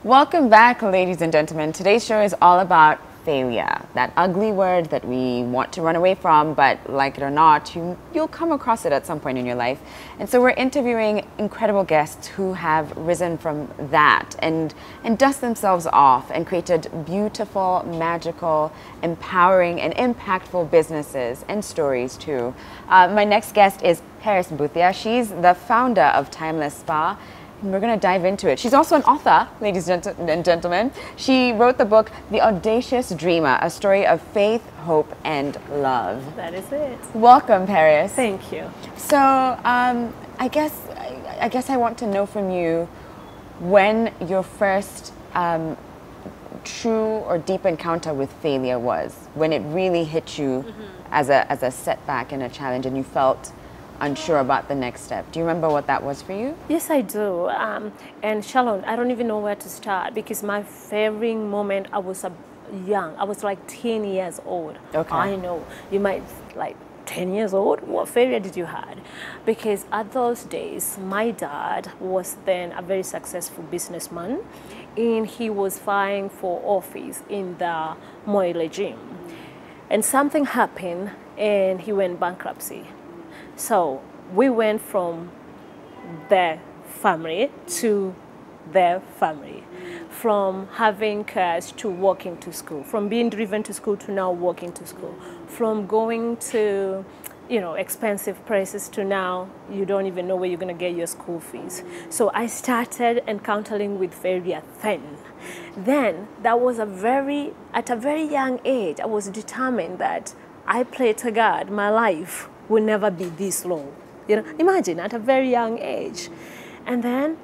Welcome back, ladies and gentlemen. Today's show is all about failure, that ugly word that we want to run away from, but like it or not, you'll come across it at some point in your life. And so we're interviewing incredible guests who have risen from that and dust themselves off and created beautiful, magical, empowering, and impactful businesses and stories too. My next guest is Paris Bhutia. She's the founder of Timeless Spa. And we're going to dive into it. She's also an author, ladies and gentlemen. She wrote the book, The Audacious Dreamer, a story of faith, hope, and love. That is it. Welcome, Paris. Thank you. So I guess I want to know from you when your first true or deep encounter with failure was, when it really hit you as a setback and a challenge and you felt unsure about the next step. Do you remember what that was for you? Yes, I do. And Shalon, I don't even know where to start because my favorite moment, I was young. I was like 10 years old. Okay. I know. You might like 10 years old. What failure did you had? Because at those days, my dad was then a very successful businessman, and he was vying for office in the Moi regime. And something happened, and he went bankruptcy. So we went from their family to their family, from having cash to walking to school, from being driven to school to now walking to school, from going to, expensive places to now you don't even know where you're going to get your school fees. So I started encountering with failure then that was at a very young age. I was determined that I pray to God my life will never be this low. Imagine at a very young age. And then,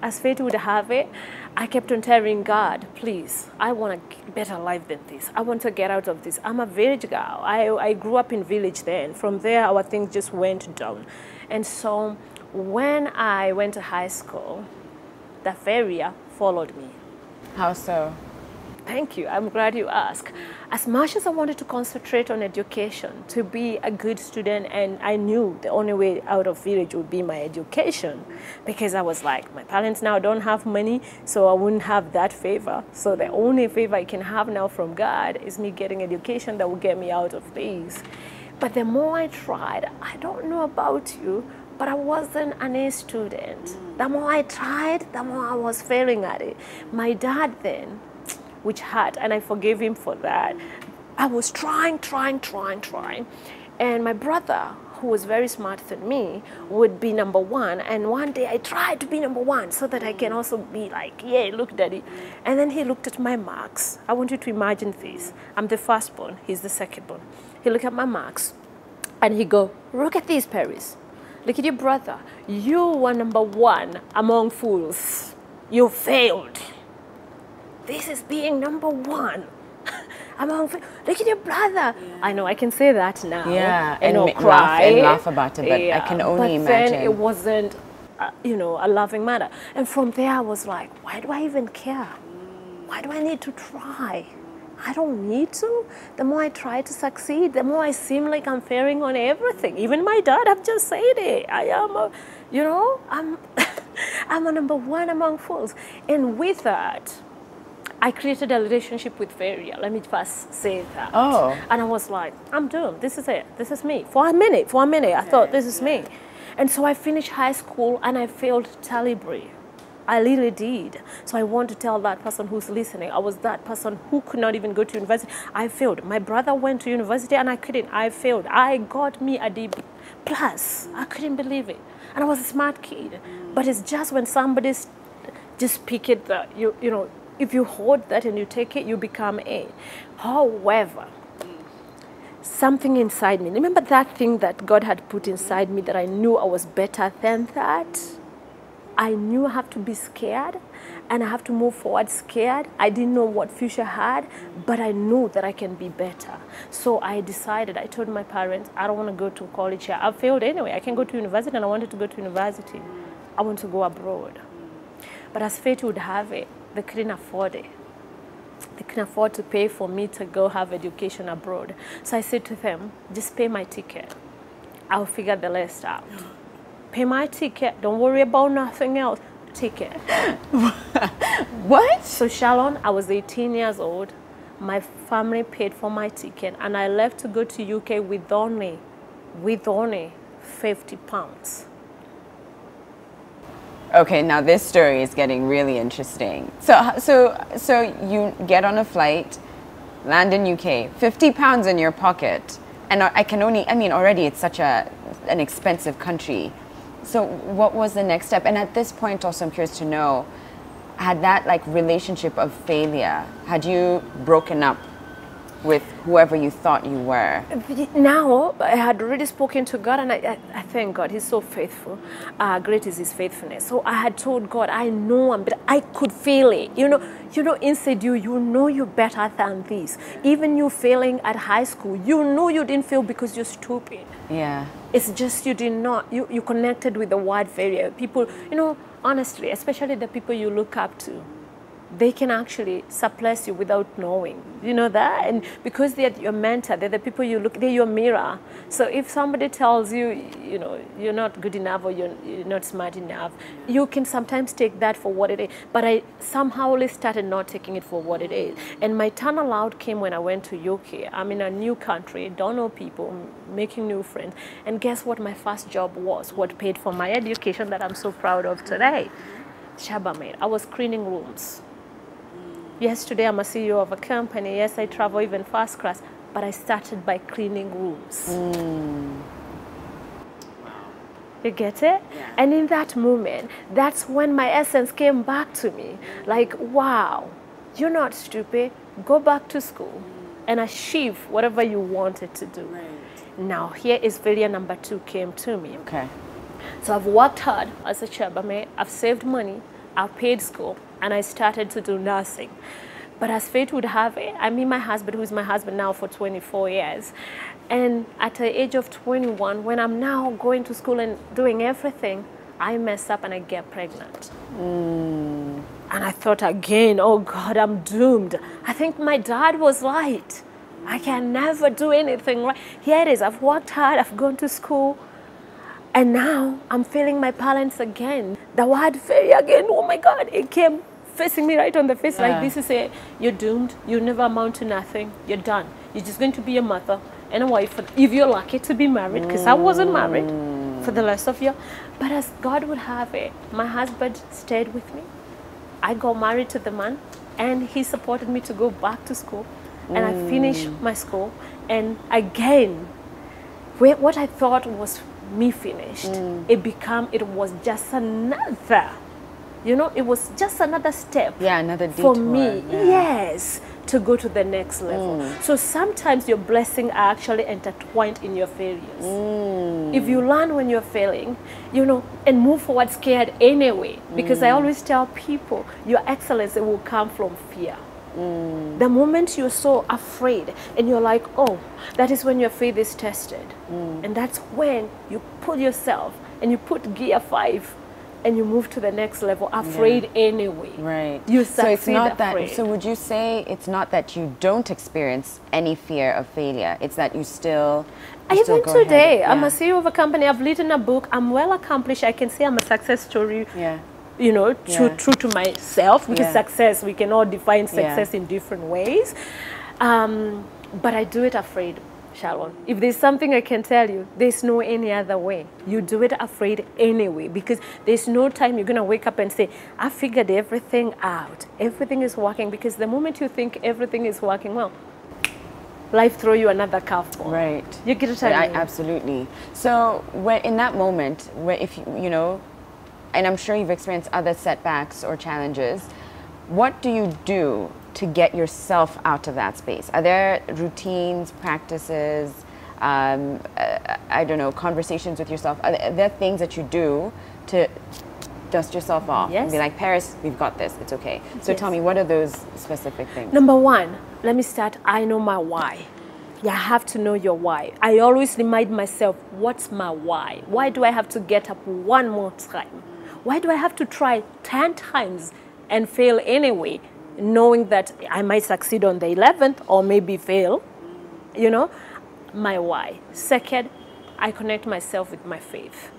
as fate would have it, I kept on telling God, please, I want a better life than this. I want to get out of this. I'm a village girl. I grew up in village then. From there, our things just went down. And so when I went to high school, the failure followed me. How so? Thank you. I'm glad you asked. As much as I wanted to concentrate on education, to be a good student, and I knew the only way out of village would be my education, because I was like, my parents now don't have money, so I wouldn't have that favor. So the only favor I can have now from God is me getting education that will get me out of this. But the more I tried, I don't know about you, but I wasn't an A student. The more I tried, the more I was failing at it. My dad then, which hurt, and I forgave him for that. I was trying. And my brother, who was very smarter than me, would be number one. And one day I tried to be number one so that I can also be like, yeah, look, daddy. And then he looked at my marks. I want you to imagine this. I'm the firstborn, he's the secondborn. He looked at my marks and he go, look at this, Paris. Look at your brother. You were number one among fools. You failed. This is being number one. Look at your brother. Yeah. I know, I can say that now. Yeah, and cry and laugh about it, but yeah, I can only imagine. Then it wasn't, a loving matter. And from there, I was like, why do I even care? Why do I need to try? I don't need to. The more I try to succeed, the more I seem like I'm failing on everything. Even my dad, I've just said it. I am, I'm a number one among fools. And with that, I created a relationship with failure. Let me first say that. Oh. And I was like, I'm doomed. This is it. This is me. For a minute, I thought, this is me. And so I finished high school and I failed terribly. I really did. So I want to tell that person who's listening, I was that person who could not even go to university. I failed. My brother went to university and I couldn't. I failed. I got me a D+. I couldn't believe it. And I was a smart kid. But it's just when somebody just pick it that, if you hold that and you take it, you become A. However, something inside me, remember that thing that God had put inside me that I knew I was better than that? I knew I have to be scared and I have to move forward scared. I didn't know what future had, but I knew that I can be better. So I decided, I told my parents, I don't want to go to college here. I failed anyway. I can go to university and I wanted to go to university. I want to go abroad. But as fate would have it, they couldn't afford it. They couldn't afford to pay for me to go have education abroad. So I said to them, just pay my ticket. I'll figure the rest out. Pay my ticket. Don't worry about nothing else. ticket. What? So Shalon, I was 18 years old. My family paid for my ticket, and I left to go to UK with only £50. Okay, now this story is getting really interesting. So you get on a flight, land in UK, £50 in your pocket, and I mean, already it's such an expensive country. So what was the next step? And at this point, also, I'm curious to know, had that like relationship of failure, had you broken up with whoever you thought you were? Now, I had already spoken to God, and I thank God. He's so faithful. Great is His faithfulness. So I had told God, I know but I could fail it. You know, inside you know you're better than this. Even you failing at high school, you know you didn't fail because you're stupid. Yeah. It's just you did not. You connected with the word failure. People, honestly, especially the people you look up to, they can actually suppress you without knowing. You know that? And because they're your mentor, they're the people you look, they're your mirror. So if somebody tells you, you're not good enough or you're not smart enough, you can sometimes take that for what it is. But I somehow only started not taking it for what it is. And my turnaround came when I went to UK. I'm in a new country, don't know people, making new friends. And guess what my first job was? What paid for my education that I'm so proud of today? Chambermaid. I was cleaning rooms. Yes, today I'm a CEO of a company. Yes, I travel even first class, but I started by cleaning rooms. You get it? Yeah. And in that moment, that's when my essence came back to me. Like, wow, you're not stupid. Go back to school and achieve whatever you wanted to do. Right. Now, here is failure number 2 came to me. Okay. So I've worked hard as a chambermaid. I've saved money. I've paid school. And I started to do nursing. But as fate would have it, I meet my husband, who's my husband now for 24 years. And at the age of 21, when I'm now going to school and doing everything, I mess up and I get pregnant. And I thought again, oh God, I'm doomed. I think my dad was right. I can never do anything right. Here it is, I've worked hard, I've gone to school. And now I'm failing my parents again. The word failure again, oh my God, it came facing me right on the face like this to say, you're doomed, you never amount to nothing, you're done. You're just going to be a mother and a wife, if you're lucky to be married, because I wasn't married for the rest of you. But as God would have it, my husband stayed with me. I got married to the man, and he supported me to go back to school. And I finished my school, and again, what I thought was me finished, it was just another, it was just another step. Yeah, another detour. For me, yes, to go to the next level. So sometimes your blessings are actually intertwined in your failures. If you learn when you're failing, and move forward scared anyway, because I always tell people, your excellence will come from fear. The moment you're so afraid and you're like, oh, that is when your faith is tested. And that's when you pull yourself and you put gear 5 and you move to the next level, afraid anyway. Right. You succeed. So it's not afraid. that. So would you say it's not that you don't experience any fear of failure? It's that you still. Even today, I'm a CEO of a company. I've written a book. I'm well accomplished. I can say I'm a success story. Yeah. True to myself, because success, we can all define success in different ways. But I do it afraid, Shalon. If there's something I can tell you, there's no any other way. You do it afraid anyway, because there's no time you're going to wake up and say, I figured everything out. Everything is working, because the moment you think everything is working well, life throw you another curveball. Right. You get it. Absolutely. So in that moment, where if and I'm sure you've experienced other setbacks or challenges, what do you do to get yourself out of that space? Are there routines, practices, I don't know, conversations with yourself? Are there things that you do to dust yourself off? Yes. And be like, Paris, we've got this, it's okay. So tell me, what are those specific things? Number 1, let me start, I know my why. You have to know your why. I always remind myself, what's my why? Why do I have to get up one more time? Why do I have to try 10 times and fail anyway, knowing that I might succeed on the 11th or maybe fail? My why. Second, I connect myself with my faith.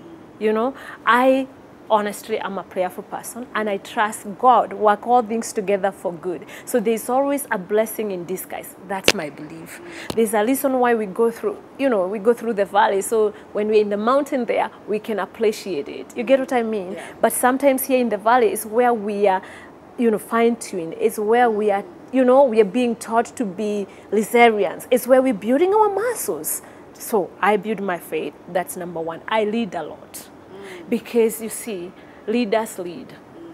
I honestly, I'm a prayerful person, and I trust God work all things together for good. So there's always a blessing in disguise. That's my belief. There's a reason why we go through, we go through the valley. So when we're in the mountain there, we can appreciate it. You get what I mean? Yeah. But sometimes here in the valley is where we are, fine-tuned. It's where we are, we are being taught to be resilient. It's where we're building our muscles. So I build my faith. That's number one. I lead a lot. Because you see, leaders lead.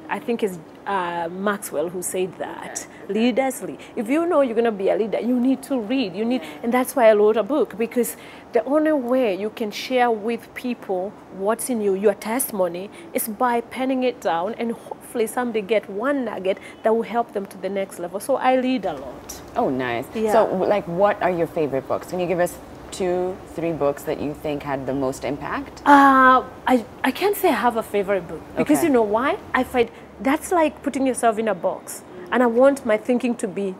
I think it's Maxwell who said that. Leaders lead. If you know you're going to be a leader, you need to read. And that's why I wrote a book, because the only way you can share with people what's in you, your testimony, is by penning it down, and hopefully somebody get one nugget that will help them to the next level. So I lead a lot. Oh, nice. Yeah. So, like, what are your favorite books? Can you give us 2, 3 books that you think had the most impact? I can't say I have a favorite book, because you know why? I find that's like putting yourself in a box, and I want my thinking to be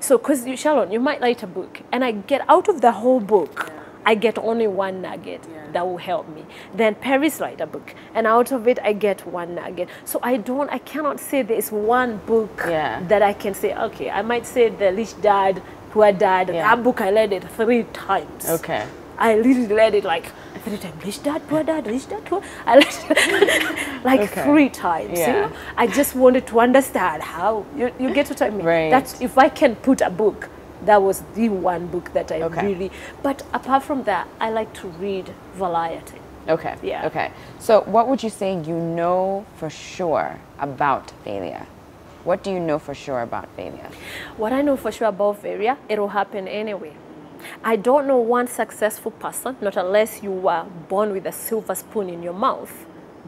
so. Because Sharon, you might write a book, and I get out of the whole book, I get only one nugget that will help me. Then Paris write a book, and out of it I get one nugget. So I cannot say there is one book that I can say, okay, I might say The Rich Dad, Poor Dad. That book I read it 3 times. Okay. I literally read it like 3 times. Rich Dad, Poor Dad, Rich Dad, Poor. I read it like 3 times. Yeah. I just wanted to understand how you get what I mean. Right. That's if I can put a book. That was the one book that I really. But apart from that, I like to read variety. Okay. Yeah. Okay. So, what would you say you know for sure about failure? What do you know for sure about failure? What I know for sure about failure, it will happen anyway. I don't know one successful person, not unless you were born with a silver spoon in your mouth,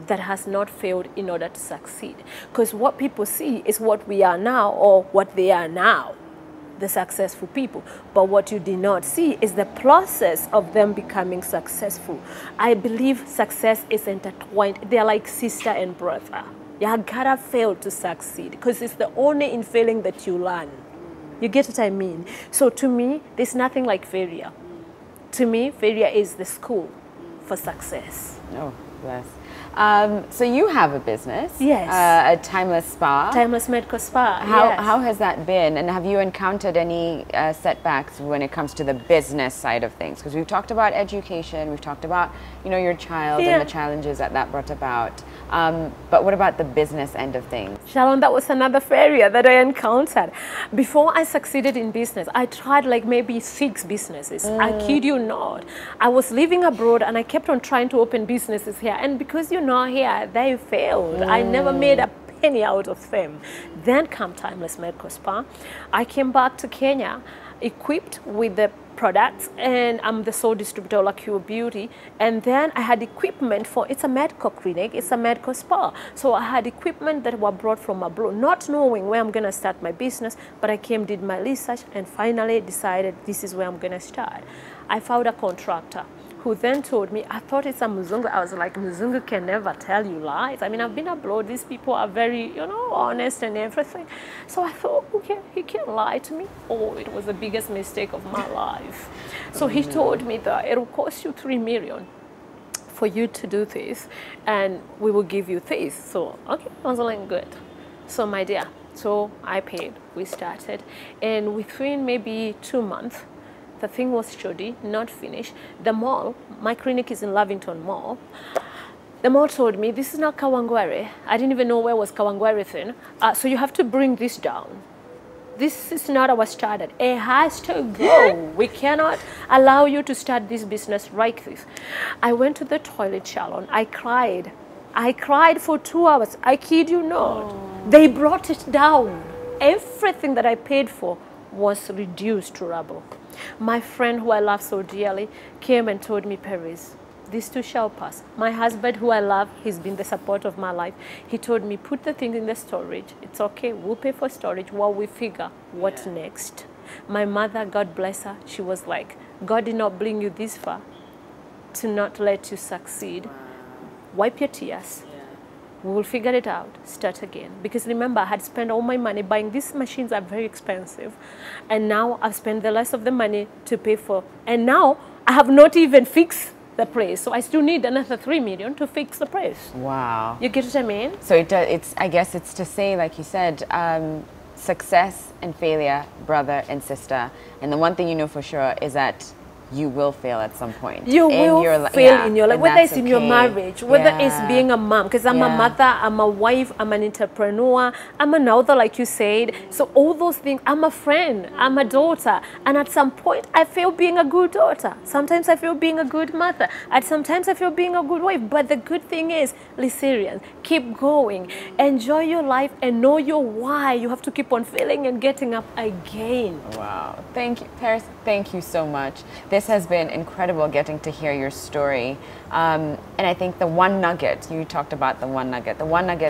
that has not failed in order to succeed. Because what people see is what we are now, or what they are now, the successful people. But what you did not see is the process of them becoming successful. I believe success is intertwined. They're like sister and brother. You gotta fail to succeed, because it's the only in failing that you learn. You get what I mean? So to me, there's nothing like failure. To me, failure is the school for success. Oh, bless. So you have a business. Yes. A Timeless Spa. Timeless Medical Spa. How has that been? And have you encountered any setbacks when it comes to the business side of things? Because we've talked about education, we've talked about, your child and the challenges that brought about. But what about the business end of things? Shalom, that was another failure that I encountered. Before I succeeded in business, I tried like maybe 6 businesses. I kid you not. I was living abroad and I kept on trying to open businesses here. And because you're not here, they failed. I never made a penny out of them. Then come Timeless Medical Spa. I came back to Kenya equipped with the products, and I'm the sole distributor of Pure Beauty. And then I had equipment for, it's a medical clinic, it's a medical spa. So I had equipment that were brought from abroad, not knowing where I'm gonna start my business, but I came, did my research, and finally decided this is where I'm gonna start. I found a contractor who then told me, I thought it's a Muzungu. I was like, Muzungu can never tell you lies. I mean, I've been abroad. These people are very, honest and everything. So I thought, okay, he can't lie to me. Oh, it was the biggest mistake of my life. So he told me that it will cost you 3 million for you to do this, and we will give you this. So, okay, I was like, good. So my dear, so I paid, we started, and within maybe 2 months, the thing was shoddy, not finished. The mall, my clinic is in Lavington Mall. The mall told me, this is not Kawangware. I didn't even know where was Kawangware thing. So you have to bring this down. This is not our standard. It has to go. We cannot allow you to start this business like this. I went to the toilet salon. I cried. I cried for 2 hours. I kid you not. Oh. They brought it down. Everything that I paid for was reduced to rubble. My friend who I love so dearly came and told me, Paris, this too shall pass. My husband who I love, he's been the support of my life. He told me, put the thing in the storage. It's okay, we'll pay for storage while we figure what's next. My mother, God bless her, she was like, God did not bring you this far to not let you succeed. Wipe your tears. We will figure it out, start again. Because remember, I had spent all my money buying these machines are very expensive. And now I've spent the rest of the money to pay for. And now I have not even fixed the place. So I still need another 3 million to fix the place. Wow. You get what I mean? So it's I guess it's to say, like you said, success and failure, brother and sister. And the one thing you know for sure is that you will fail at some point. You will fail in your life, whether it's in your marriage, whether it's being a mom, because I'm a mother, I'm a wife, I'm an entrepreneur, I'm an author, like you said. So all those things, I'm a friend, I'm a daughter. And at some point, I feel being a good daughter. Sometimes I feel being a good mother. And sometimes I feel being a good wife. But the good thing is, Lycerians, keep going. Enjoy your life and know your why. You have to keep on failing and getting up again. Wow. Thank you, Paris. Thank you so much. This has been incredible getting to hear your story. And I think the one nugget, you talked about the one nugget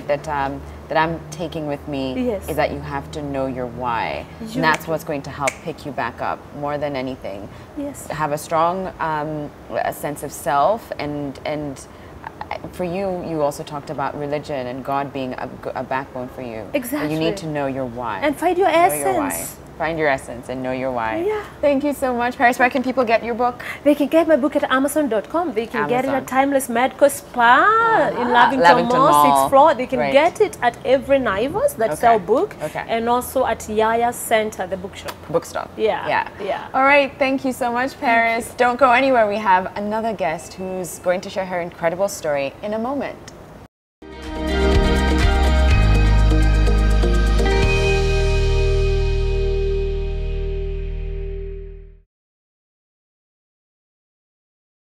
that, that I'm taking with me is that you have to know your why. And that's what's going to help pick you back up more than anything. Yes. Have a strong a sense of self, and for you, you also talked about religion and God being a backbone for you. Exactly. You need to know your why. And find your essence. Find your essence and know your why. Yeah. Thank you so much. Paris, where can people get your book? They can get my book at Amazon.com. They can get it at Timeless Medical Spa in Lavington Mall, 6th floor. They can get it at every Naivas that sell book. And also at Yaya Center, the bookshop. Bookstop. Yeah. All right. Thank you so much, Paris. Don't go anywhere. We have another guest who's going to share her incredible story in a moment.